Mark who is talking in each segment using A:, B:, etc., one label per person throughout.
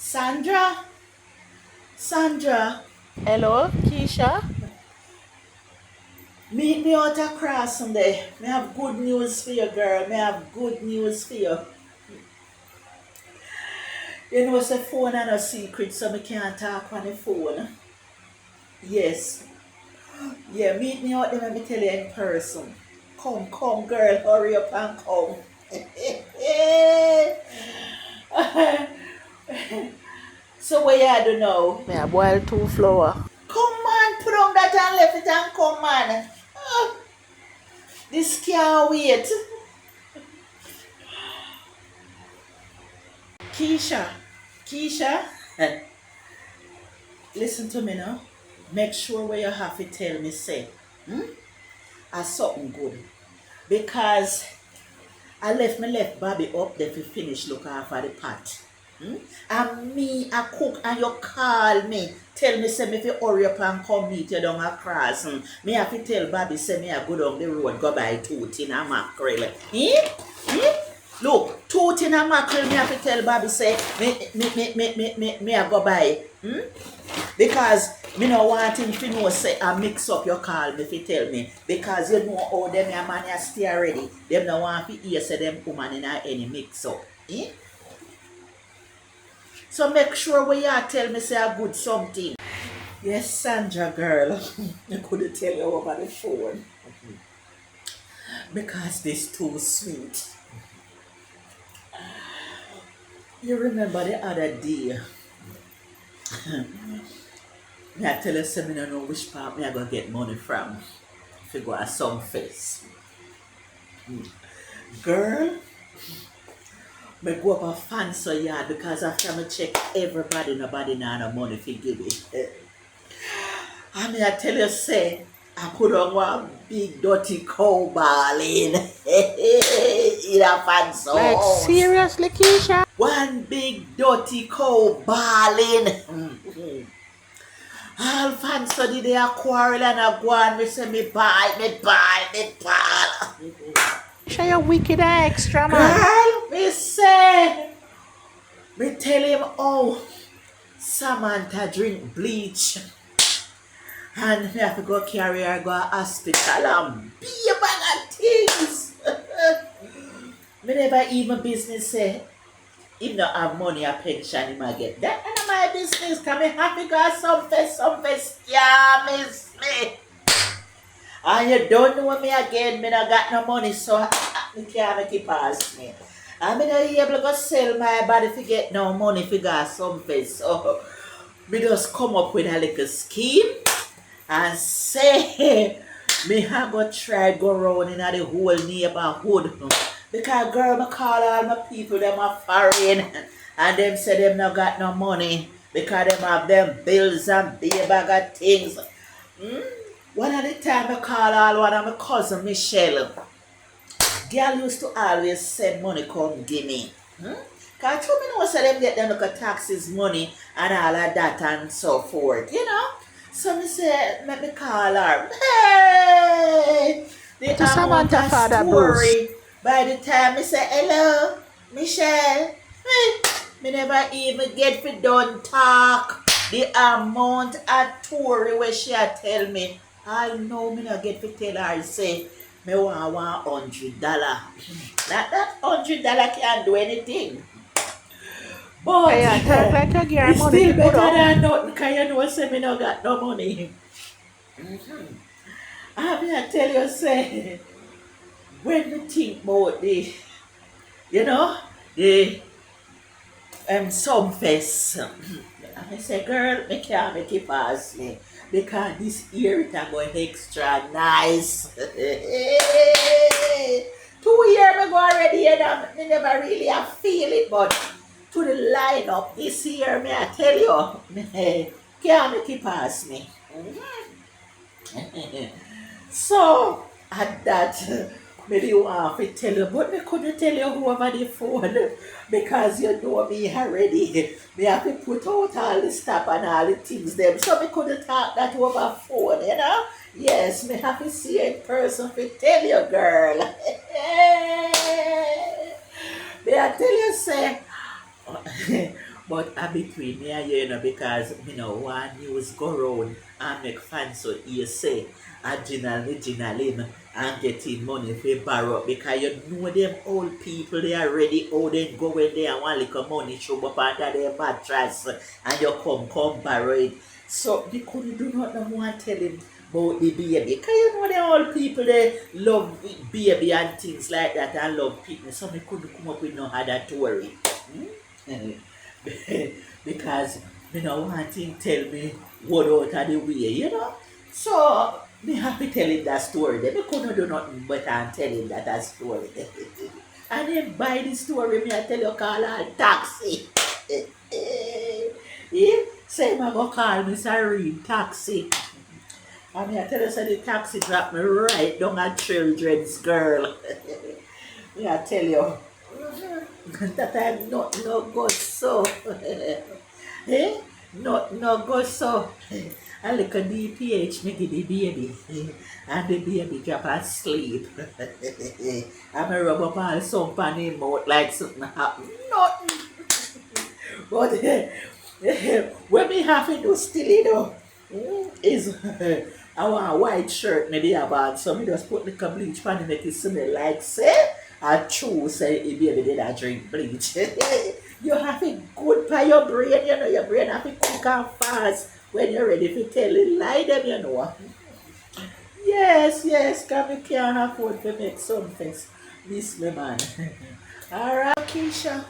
A: Sandra, Sandra,
B: Hello, Keisha.
A: meet me out across someday. Me have good news for you, girl. Me have good news for you. You know, it's a phone and a secret, so me can't talk on the phone. Yes. Yeah, meet me out there, let me tell you in person. Come, come, girl, hurry up and come. So what you do now?
B: Me a boil two flour.
A: Come on, put on that and left it and come on. Ah, this can't wait. Keisha, Keisha, listen to me now. Make sure where you have to tell me say, are something good. Because I left Bobby up there to finish look after the pot. And me, I cook and you call me. Tell me say me fi hurry up and come meet you down across. Me have to tell Bobby say me I go down the road go buy two tin and mackerel. Look, two tin and mackerel me have to tell Bobby say me I go buy. Because me no want him to know say I mix up your call me fi tell me. Because you know how them your man a stay already. Them no want to hear say them woman in any mix up. So make sure when you tell me say a good something. Yes, Sandra girl. I couldn't tell you over the phone. Because this too sweet. You remember the other day. Me I tell you say me no know which part me I gonna get money from. If you go to sumfest. Girl, me go up a Fanso yard because after me check everybody, nobody nah no money to give it. And me I tell you say, I put on one big dirty cow ball in a Fanso
B: Like
A: house.
B: seriously, Keisha?
A: One big dirty cow ball in. All Fanso did they a quarrel and a go on. Me say me ball, me ball, me ball.
B: Keisha, you wicked and extra man.
A: Girl, me say, me tell him, oh, Samantha drink bleach. And me have to go carry her go to hospital and be a bag of things. Me never even business say, if not have money or pension, he might get that. And my business, can me have to go some fest, yeah, miss me. And you don't know me again, me not got no money, so me can't make it pass me. And me not able to go sell my body to get no money to go some fest. So me just come up with a little scheme and say, me have go try go round in the whole neighborhood. Because girl, me call all my people, them are foreign. And them say them not got no money. Because them have them bills and be a bag of things. One of the time I call all one of my cousin Michelle. Girl used to always send money come give me. Cause you me know say them get them look at taxes money and all of that and so forth, you know? So me say, let me call her. Hey! The
B: To
A: amount
B: Samantha
A: of
B: father Bruce.
A: story. By the time me say, hello, Michelle. Me never even get for done talk. The amount of story where she a tell me. I know me not get to tell her say, me want $100. That $100 can't do anything. But
B: Hey, you talk like you get
A: it's
B: money
A: still
B: to put
A: better
B: out.
A: than nothing because you know say me no got no money. I mean I tell you say when we think about the the sumfest. I say girl me can't make it pass me because this year it a going extra nice. 2 years ago already and me never really a feel it but to the lineup this year, may I tell you, can't make it pass me. So, at that, maybe want to tell you, but me couldn't tell you over the phone because you know me already. Me have to put out all the stuff and all the things them. So me couldn't talk that over phone, you know? Yes, me have to see you in person to tell you, girl. May I tell you, say, But between me and you, because one news go round and make Fanso you say original him and getting money for borrow because you know them old people they are ready how they go when they and want little money show up under their mattress and you come borrow it. So we couldn't do not no more tell him about the baby. Because you know the old people they love baby and things like that and love people. So we couldn't come up with no other story. Hmm? Because me no want him tell me what out of the way. So me have to tell him that story. Then me couldn't do nothing but and tell him that story. And then by the story, me I tell you call her taxi. Yeah? Say me go call me Serene taxi. And me I tell you say the taxi drop me right down at Children's Girl. Me I tell you. That I'm not no good so. Eh? Not no good so. I look at DPH, me give the baby. And the baby drop asleep. I'm a rub up all some on him mouth like something happen. Nothing. But when me have to do still, is I want a white shirt, maybe about so me just put the bleach pan and make it smell like say I choose say if baby did I drink bleach. You have it good by your brain, your brain have to quick and fast when you're ready to tell it lie them. Yes, cause we can't afford to make some things. Miss me man. Alright, Keshia,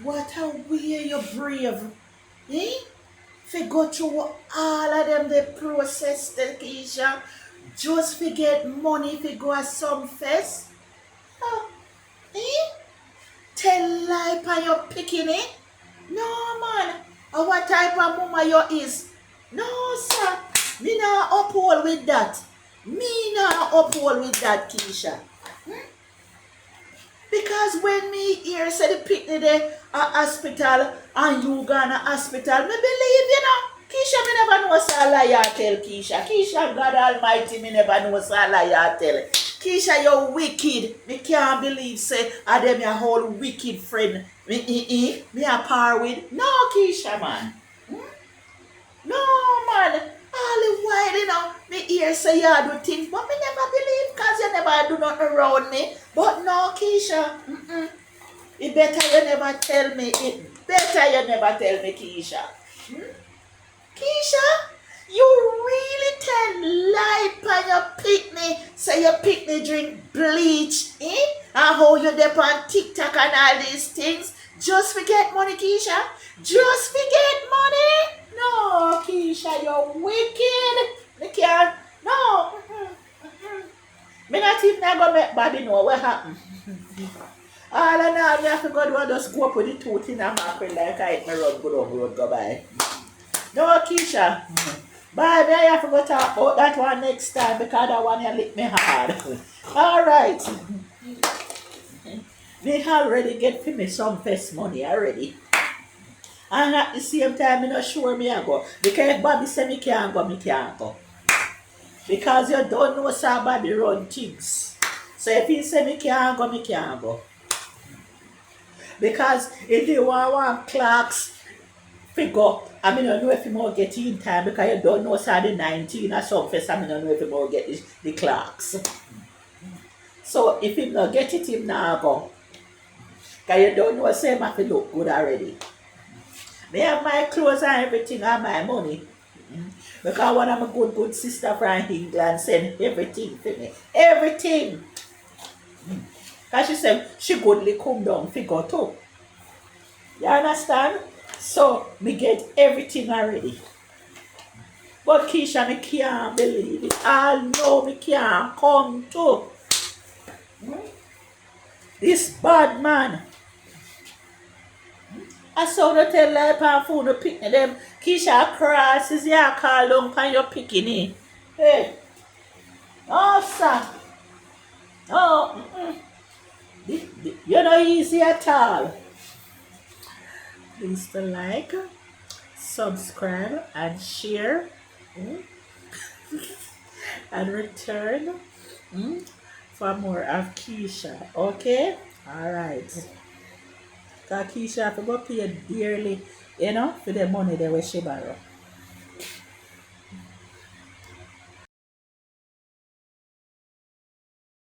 A: what a way you brave. Eh? Fi go through all of them the process the Keshia. Just fi get money fi go at some fest. Oh, eh? Tell lie pa your picking it? No man. What type of mama you is? No sir. Me not uphold with that. Me not uphold with that Keshia. Because when me hear say the picnic there at hospital and you gonna hospital, me believe. Keshia, me never know say a liar tell Keshia. Keshia, God Almighty, me never know say a liar tell. Keshia, you wicked. Me can't believe say a them your whole wicked friend. Me a par with. No, Keshia, man. No, man. All the while, me hear say you do things, but me never believe because you never do nothing around me. But no, Keshia, it better you never tell me. It better you never tell me, Keshia. Keshia, you really tell lie on your picnic, say your picnic drink bleach, eh? And how you dep on TikTok and all these things. Just forget money, Keshia. Just forget money. No, Keshia, you're wicked. Me can't. No. Me not even gonna make body know what happened. All in all, me have to go do and just go up with the tooth in a mackerel like I hit my run, go down the road, go by. No, Keshia. Bye, me I have to go talk about that one next time because that one you lick me hard. Alright. Me already get for me some fest money already. And at the same time, I'm not sure me I go. Because if Bobby say me can't go, me can't go. Because you don't know sir Bobby run things. So if he say me can't go, me can't go. Because if you want clocks, figure, I mean, I don't know if you more get in time because you don't know Saturday 19 or something, I mean, I don't know if you more get the clocks. So if you not get it, him now go. Because you don't know, say, I feel look good already. Me have my clothes and everything and my money. Because one of my good sister from England send everything for me. Everything. Because she said she goodly come down, figure too. You understand? So, me get everything already. But Keshia, me can't believe it. I know me can't come to. This bad man. I saw no tell like pan food no picnic them. Keshia crosses ya call down pan your picking. Hey. No, sir. No. You're not easy at all. Please to like, subscribe, and share. And return for more of Keshia. Okay? Alright. Cause Keisha have to go pay dearly, for the money they where she borrow.